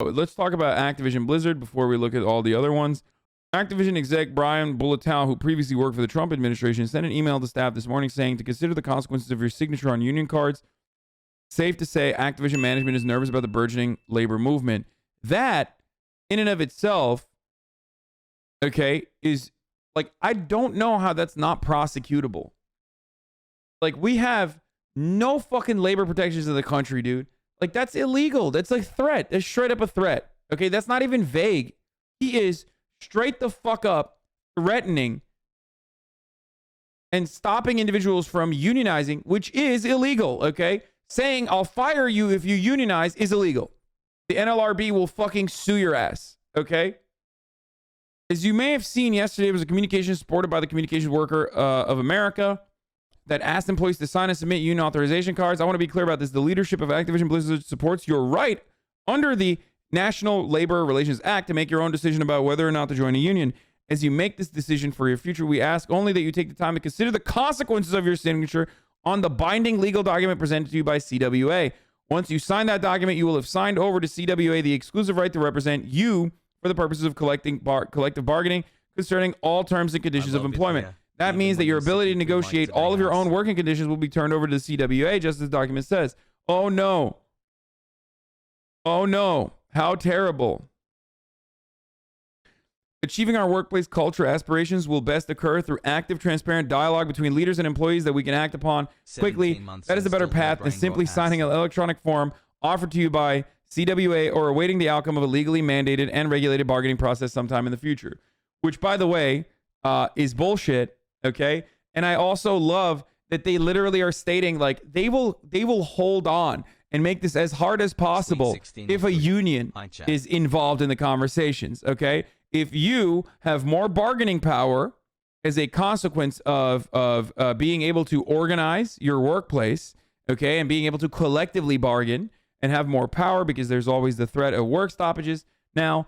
Let's talk about Activision Blizzard before we look at all the other ones. Activision exec Brian Bulatow, who previously worked for the Trump administration, sent an email to staff this morning saying to consider the consequences of your signature on union cards. Safe to say Activision management is nervous about the burgeoning labor movement. That, in and of itself, okay, is like, I don't know how that's not prosecutable. Like, we have no fucking labor protections in the country, dude. Like, that's illegal. That's a threat. That's straight up a threat. Okay, that's not even vague. He is straight the fuck up threatening and stopping individuals from unionizing, which is illegal, okay? Saying, I'll fire you if you unionize is illegal. The NLRB will fucking sue your ass, okay? As you may have seen yesterday, there was a communication supported by the Communications Worker of America that asked employees to sign and submit union authorization cards. I want to be clear about this. The leadership of Activision Blizzard supports your right under the National Labor Relations Act to make your own decision about whether or not to join a union. As you make this decision for your future, we ask only that you take the time to consider the consequences of your signature on the binding legal document presented to you by CWA. Once you sign that document, you will have signed over to CWA the exclusive right to represent you for the purposes of collective bargaining concerning all terms and conditions of employment. That means that your ability to negotiate all of your own working conditions will be turned over to the CWA, just as the document says. Oh no. Oh no. How terrible. Achieving our workplace culture aspirations will best occur through active, transparent dialogue between leaders and employees that we can act upon quickly. That is a better path than simply signing an electronic form offered to you by CWA or awaiting the outcome of a legally mandated and regulated bargaining process sometime in the future. Which, by the way, is bullshit, okay? And I also love that they literally are stating, like, they will hold on and make this as hard as possible if a union is involved in the conversations, okay? If you have more bargaining power as a consequence of being able to organize your workplace, okay, and being able to collectively bargain and have more power because there's always the threat of work stoppages. Now,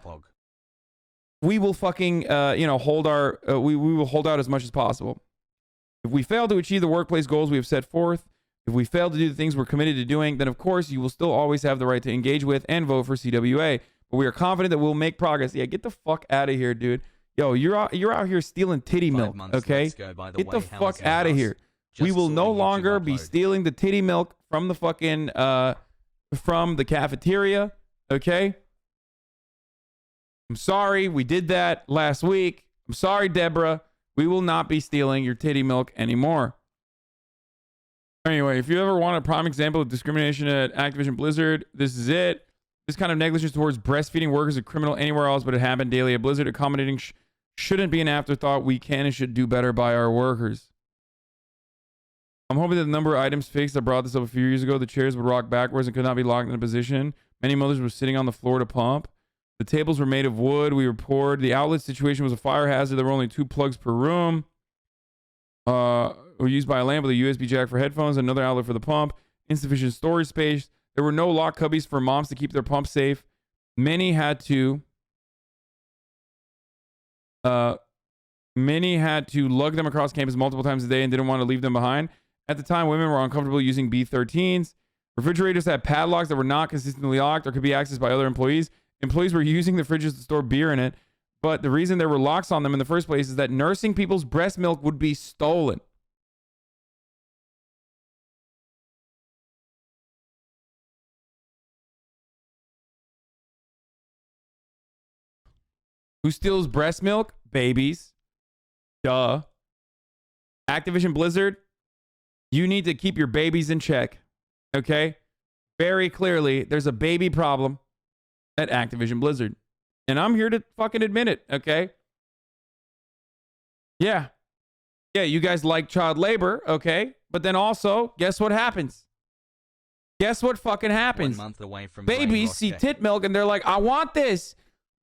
we will fucking, hold our, we will hold out as much as possible. If we fail to achieve the workplace goals we have set forth, if we fail to do the things we're committed to doing, then of course you will still always have the right to engage with and vote for CWA. But we are confident that we'll make progress. Yeah, get the fuck out of here, dude. Yo, you're out here stealing titty milk, okay? Get the fuck out of here. We will no longer be stealing the titty milk from the fucking, from the cafeteria, okay? I'm sorry, we did that last week. I'm sorry, Deborah. We will not be stealing your titty milk anymore. Anyway, if you ever want a prime example of discrimination at Activision Blizzard, this is it. This kind of negligence towards breastfeeding workers is criminal anywhere else, but it happened daily at Blizzard. Accommodating shouldn't be an afterthought. We can and should do better by our workers. I'm hoping that the number of items fixed. I brought this up a few years ago. The chairs would rock backwards and could not be locked in a position. Many mothers were sitting on the floor to pump. The tables were made of wood. We were poured. The outlet situation was a fire hazard. There were only 2 plugs per room. Were used by a lamp with a USB jack for headphones, another outlet for the pump. Insufficient storage space. There were no lock cubbies for moms to keep their pump safe. Many had to lug them across campus multiple times a day and didn't want to leave them behind. At the time, women were uncomfortable using B13s. Refrigerators had padlocks that were not consistently locked or could be accessed by other employees. Employees were using the fridges to store beer in it, but the reason there were locks on them in the first place is that nursing people's breast milk would be stolen. Who steals breast milk? Babies. Duh. Activision Blizzard, you need to keep your babies in check. Okay? Very clearly, there's a baby problem at Activision Blizzard. And I'm here to fucking admit it, okay? Yeah. Yeah, you guys like child labor, okay? But then also, guess what happens? Guess what fucking happens? 1 month away from babies see tit milk and they're like, I want this.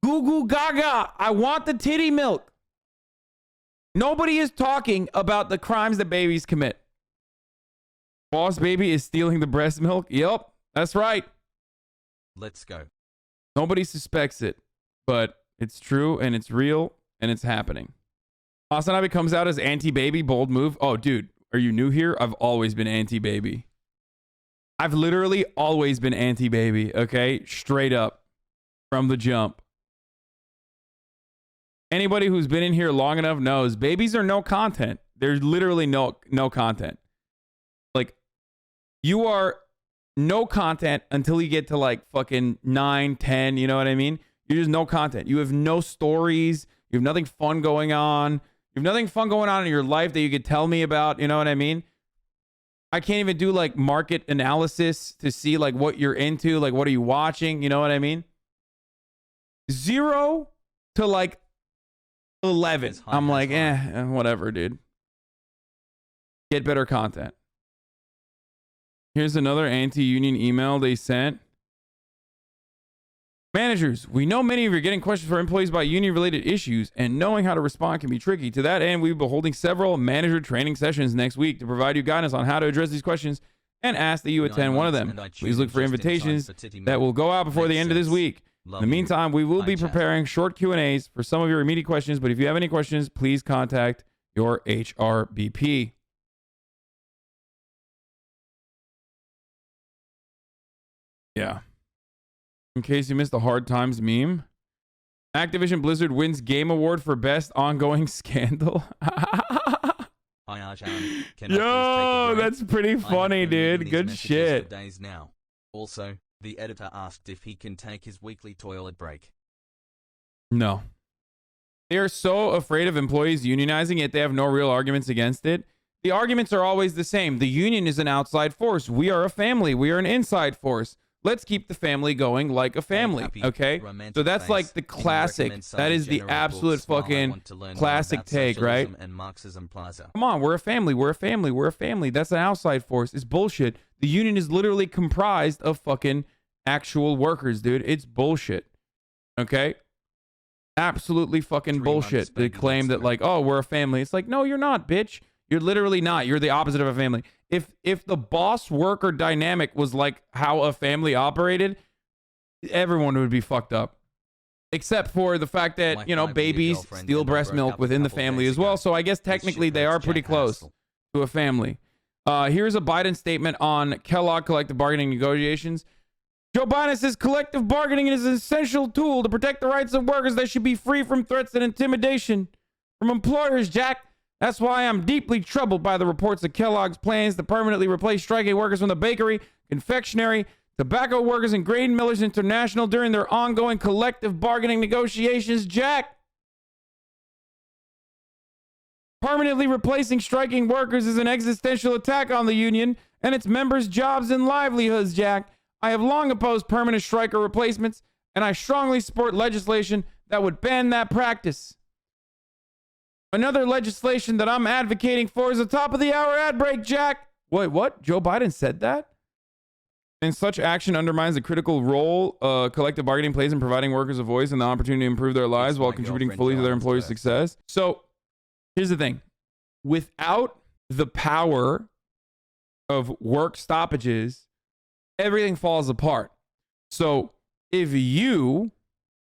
Goo goo gaga. I want the titty milk. Nobody is talking about the crimes that babies commit. Boss baby is stealing the breast milk. Yep, that's right. Let's go. Nobody suspects it, but it's true and it's real and it's happening. HasanAbi comes out as anti-baby, bold move. Oh, dude, are you new here? I've always been anti-baby. I've literally always been anti-baby, okay? Straight up. from the jump. Anybody who's been in here long enough knows babies are no content. There's literally no content. Like, you are no content until you get to like fucking 9, 10, you know what I mean? You're just no content. You have no stories. You have nothing fun going on. You have nothing fun going on in your life that you could tell me about, you know what I mean? I can't even do like market analysis to see like what you're into, like what are you watching, you know what I mean? 0 to like 11. I'm like, whatever, dude. Get better content. Here's another anti-union email they sent. Managers, we know many of you are getting questions for employees about union-related issues, and knowing how to respond can be tricky. To that end, we will be holding several manager training sessions next week to provide you guidance on how to address these questions and ask that you attend one of them. Please look for invitations that will go out before the end of this week. In the meantime, we will be preparing short Q&As for some of your immediate questions, but if you have any questions, please contact your HRBP. Yeah. In case you missed the Hard Times meme, Activision Blizzard wins Game Award for Best Ongoing Scandal. Yo, that's pretty funny, dude. Good shit. Days now. Also, the editor asked if he can take his weekly toilet break. No. They are so afraid of employees unionizing it, they have no real arguments against it. The arguments are always the same. The union is an outside force. We are a family. We are an inside force. Let's keep the family going like a family, okay? So that's like the classic. That is the absolute fucking classic take, right? Come on, we're a family. We're a family. We're a family. That's an outside force. It's bullshit. The union is literally comprised of fucking actual workers, dude. It's bullshit, okay? Absolutely fucking bullshit. They claim that like, oh, we're a family. It's like, no, you're not, bitch. You're literally not. You're the opposite of a family. If the boss worker dynamic was like how a family operated, everyone would be fucked up. Except for the fact that, you know, babies steal breast milk within the family as well. So I guess technically they are pretty close to a family. Here's a Biden statement on Kellogg collective bargaining negotiations. Joe Biden says collective bargaining is an essential tool to protect the rights of workers that should be free from threats and intimidation from employers, Jack. That's why I'm deeply troubled by the reports of Kellogg's plans to permanently replace striking workers from the bakery, confectionery, tobacco workers, and grain millers international during their ongoing collective bargaining negotiations, Jack. Permanently replacing striking workers is an existential attack on the union and its members' jobs and livelihoods, Jack. I have long opposed permanent striker replacements, and I strongly support legislation that would ban that practice. Another legislation that I'm advocating for is a top-of-the-hour ad break, Jack. Wait, what? Joe Biden said that? And such action undermines the critical role collective bargaining plays in providing workers a voice and the opportunity to improve their lives while contributing fully to their employees' success. So, here's the thing. Without the power of work stoppages, everything falls apart. So, if you,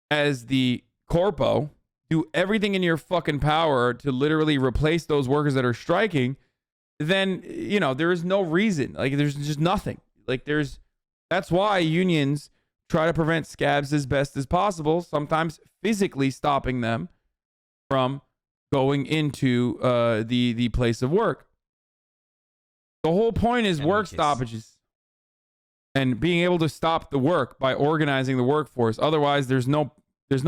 as the corpo, do everything in your fucking power to literally replace those workers that are striking, then, you know, there is no reason. Like, there's just nothing. Like, that's why unions try to prevent scabs as best as possible, sometimes physically stopping them from going into the place of work. The whole point is work stoppages and being able to stop the work by organizing the workforce. Otherwise, there's no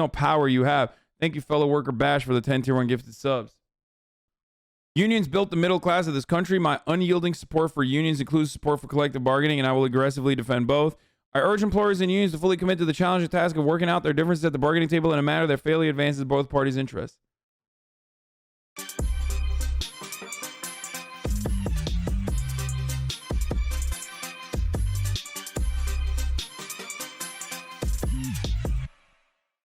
power you have. Thank you, fellow worker Bash, for the 10 tier 1 gifted subs. Unions built the middle class of this country. My unyielding support for unions includes support for collective bargaining, and I will aggressively defend both. I urge employers and unions to fully commit to the challenging task of working out their differences at the bargaining table in a manner that fairly advances both parties' interests.